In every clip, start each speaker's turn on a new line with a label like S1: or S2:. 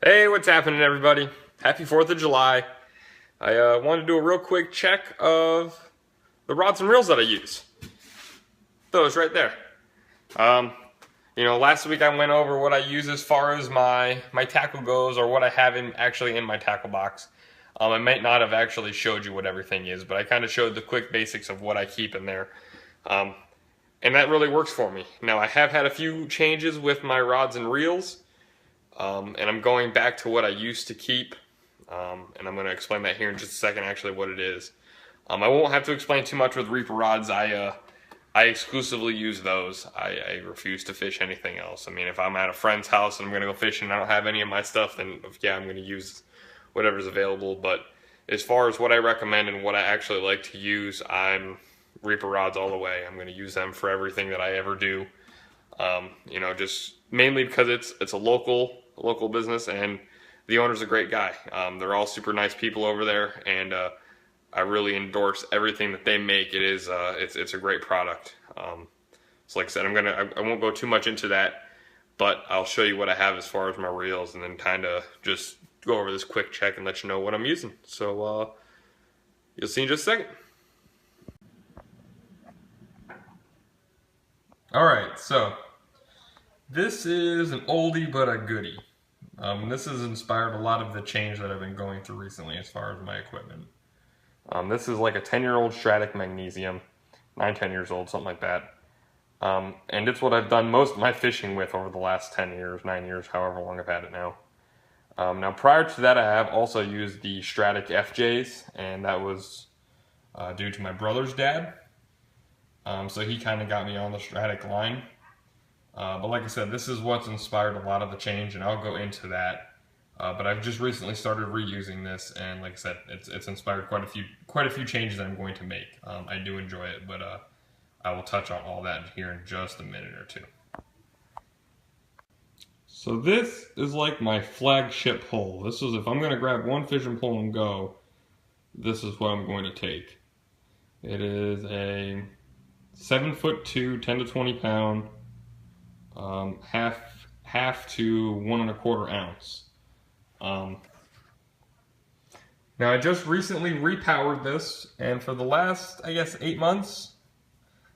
S1: Hey, what's happening, everybody? Happy 4th of July. I wanted to do a real quick check of the rods and reels that I use. Those right there. Um, last week I went over what I use as far as my tackle goes, or what I have actually in my tackle box. I might not have actually showed you what everything is, but I kind of showed the quick basics of what I keep in there. Um, and that really works for me. Now, I have had a few changes with my rods and reels. And I'm going back to what I used to keep, and I'm going to explain that here in just a second, actually, what it is. I won't have to explain too much with Reaper rods. I exclusively use those. I refuse to fish anything else. I mean, if I'm at a friend's house and I'm going to go fishing and I don't have any of my stuff, then yeah, I'm going to use whatever's available. But as far as what I recommend and what I actually like to use, I'm Reaper rods all the way. I'm going to use them for everything that I ever do. Just mainly because it's a local business, and the owner's a great guy. They're all super nice people over there, and I really endorse everything that they make. It's a great product. So like I said, I won't go too much into that, but I'll show you what I have as far as my reels, and then kind of just go over this quick check and let you know what I'm using. So you'll see in just a second. Alright, so this is an oldie but a goodie. This has inspired a lot of the change that I've been going through recently as far as my equipment. This is like a 10-year-old Stradic Magnesium, 9-10 years old, something like that. And it's what I've done most of my fishing with over the last 10 years, 9 years, however long I've had it now. Now prior to that, I have also used the Stradic FJs, and that was due to my brother's dad. So he kind of got me on the Stradic line. But like I said, this is what's inspired a lot of the change, and I'll go into that. But I've just recently started reusing this, and like I said, it's inspired quite a few changes I'm going to make. I do enjoy it, but I will touch on all that here in just a minute or two. So this is like my flagship pole. This is, if I'm going to grab one fishing pole and go, this is what I'm going to take. It is a 7'2", 10 to 20 pound. Half to 1 1/4 ounce. Now I just recently repowered this, and for the last, I guess, 8 months,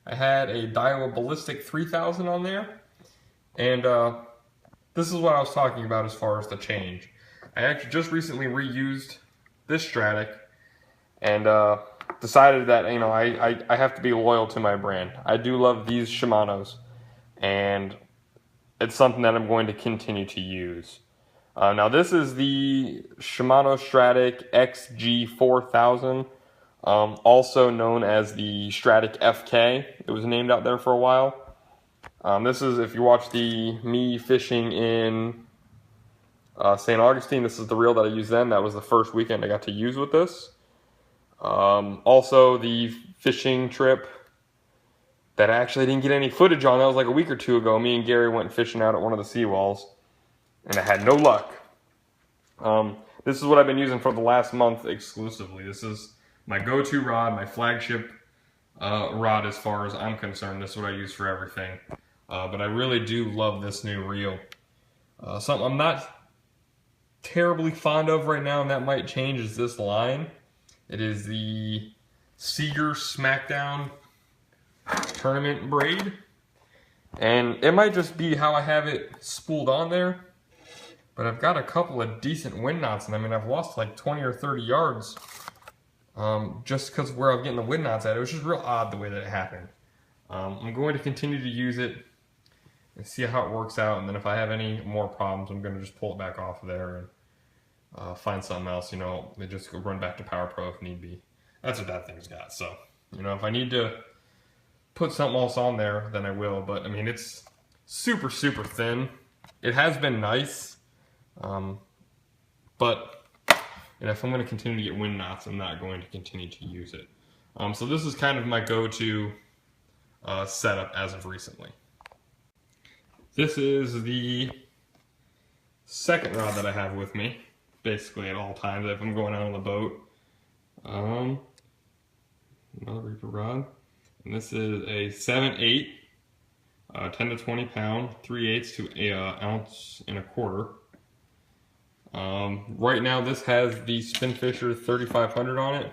S1: I had a Daiwa Ballistic 3000 on there, and this is what I was talking about as far as the change. I actually just recently reused this Stradic, and decided that I have to be loyal to my brand. I do love these Shimano's, and it's something that I'm going to continue to use. Now this is the Shimano Stradic XG4000, also known as the Stradic FK. It was named out there for a while. This is, if you watch me fishing in St. Augustine, this is the reel that I used then. That was the first weekend I got to use with this. Also the fishing trip that I actually didn't get any footage on. That was like a week or two ago. Me and Gary went fishing out at one of the seawalls, and I had no luck. This is what I've been using for the last month exclusively. This is my go-to rod, my flagship rod as far as I'm concerned. This is what I use for everything. But I really do love this new reel. Something I'm not terribly fond of right now, and that might change, is this line. It is the Seeger Smackdown Tournament braid, and it might just be how I have it spooled on there, but I've got a couple of decent wind knots, and I mean, I've lost like 20 or 30 yards just because of where I'm getting the wind knots at. It was just real odd the way that it happened. I'm going to continue to use it and see how it works out, and then if I have any more problems, I'm going to just pull it back off of there and find something else. Just go run back to Power Pro if need be. That's what that thing's got. So if I need to put something else on there, then I will. But I mean, it's super thin. It has been nice, but if I'm going to continue to get wind knots, I'm not going to continue to use it. So this is kind of my go-to setup as of recently. This is the second rod that I have with me, basically at all times if I'm going out on the boat. Another Reaper rod. And this is a 7/8, 10 to 20 pound, 3/8 to an ounce and a quarter. Right now this has the Spinfisher 3500 on it.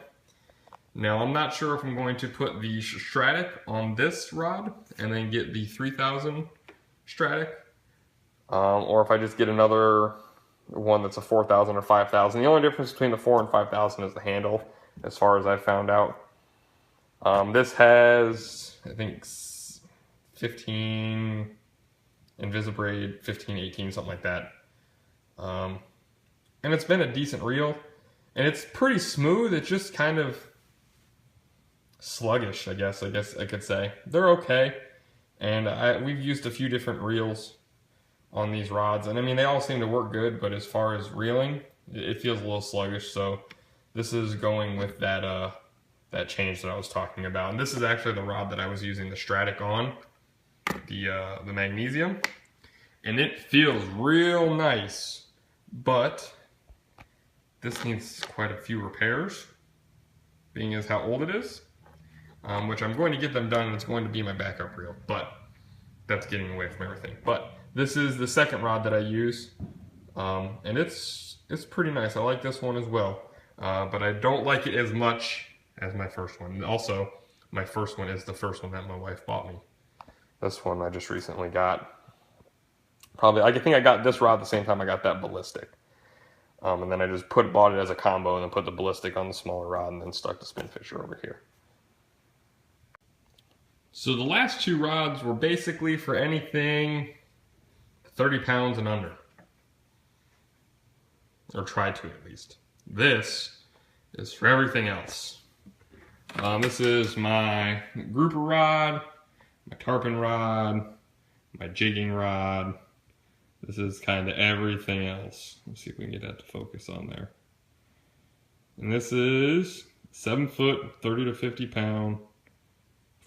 S1: Now I'm not sure if I'm going to put the Stradic on this rod and then get the 3000 Stradic, or if I just get another one that's a 4000 or 5000. The only difference between the 4 and 5000 is the handle, as far as I found out. This has, I think, 15 Invisibraid, 15, 18, something like that. And it's been a decent reel, and it's pretty smooth. It's just kind of sluggish, I guess I could say. They're okay, and we've used a few different reels on these rods, and I mean, they all seem to work good, but as far as reeling, it feels a little sluggish. So this is going with that that change that I was talking about. And this is actually the rod that I was using the Stradic on, the magnesium, and it feels real nice, but this needs quite a few repairs, being as how old it is, which I'm going to get them done, and it's going to be my backup reel, but that's getting away from everything. But this is the second rod that I use, and it's pretty nice. I like this one as well, but I don't like it as much as my first one. And also, my first one is the first one that my wife bought me. This one I just recently got. I think I got this rod the same time I got that ballistic. And then I just bought it as a combo and then put the ballistic on the smaller rod and then stuck the Spinfisher over here. So the last two rods were basically for anything 30 pounds and under. Or try to, at least. This is for everything else. This is my grouper rod, my tarpon rod, my jigging rod. This is kind of everything else. Let's see if we can get that to focus on there. And this is 7 foot, 30 to 50 pound,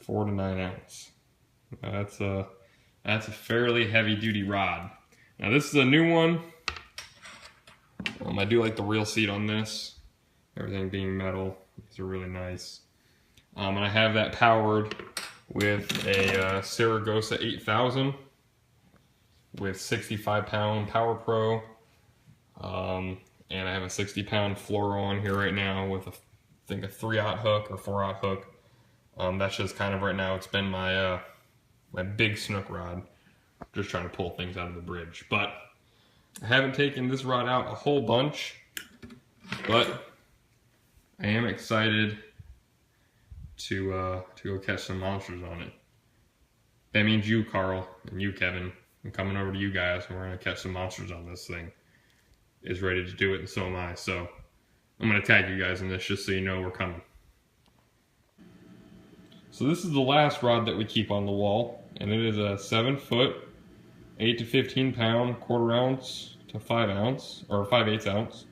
S1: 4 to 9 ounce. That's a fairly heavy duty rod. Now this is a new one. I do like the reel seat on this. Everything being metal. These are really nice. And I have that powered with a Saragosa 8000 with 65 pound Power Pro. And I have a 60 pound fluoro on here right now with I think a 3/0 hook or 4/0 hook. That's just kind of right now, it's been my my big snook rod. Just trying to pull things out of the bridge. But I haven't taken this rod out a whole bunch, but I am excited to go catch some monsters on it. That means you, Carl, and you, Kevin. I'm coming over to you guys, and we're gonna catch some monsters on this thing. Is ready to do it, and so am I. So I'm gonna tag you guys in this just so you know we're coming. So this is the last rod that we keep on the wall, and it is a 7 foot, 8 to 15 pound, 1/4 ounce to 5 ounce, or 5/8 ounce.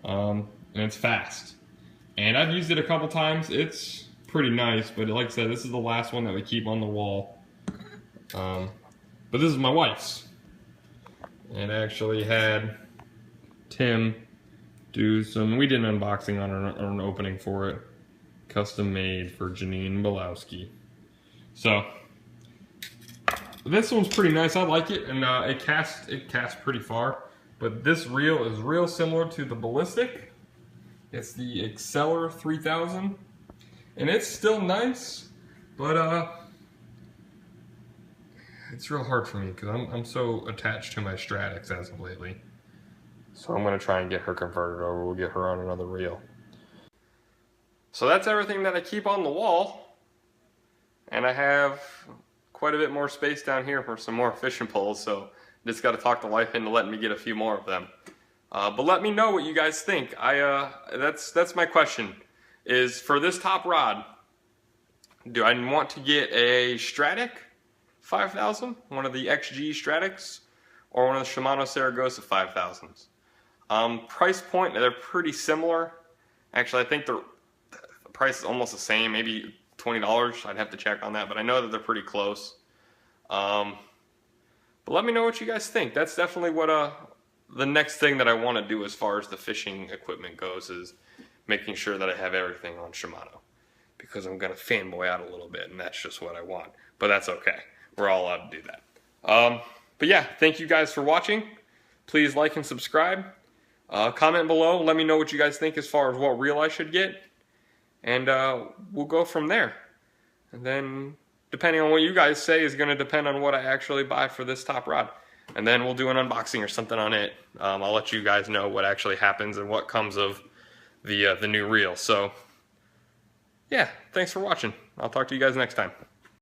S1: And it's fast. And I've used it a couple times. It's pretty nice, but like I said, this is the last one that we keep on the wall. But this is my wife's. And I actually had Tim do some, we did an unboxing on an opening for it. Custom made for Janine Balowski. So this one's pretty nice. I like it, and it casts pretty far. But this reel is real similar to the ballistic. It's the Exceller 3000, and it's still nice, but it's real hard for me because I'm so attached to my Stradics as of lately. So I'm gonna try and get her converted over. We'll get her on another reel. So that's everything that I keep on the wall, and I have quite a bit more space down here for some more fishing poles, so just got to talk the wife into letting me get a few more of them. But let me know what you guys think. That's my question, is for this top rod, do I want to get a Stradic 5000, one of the XG Stradics, or one of the Shimano Saragosa 5000s? Price point, they're pretty similar. Actually, I think the price is almost the same, maybe $20. I'd have to check on that, but I know that they're pretty close. But let me know what you guys think. That's definitely what the next thing that I want to do as far as the fishing equipment goes, is making sure that I have everything on Shimano, because I'm going to fanboy out a little bit, and that's just what I want. But that's okay. We're all allowed to do that. But yeah, thank you guys for watching. Please like and subscribe. Comment below, let me know what you guys think as far as what reel I should get, and we'll go from there. And then, depending on what you guys say, is going to depend on what I actually buy for this top rod. And then we'll do an unboxing or something on it. I'll let you guys know what actually happens and what comes of the new reel. So, yeah, thanks for watching. I'll talk to you guys next time.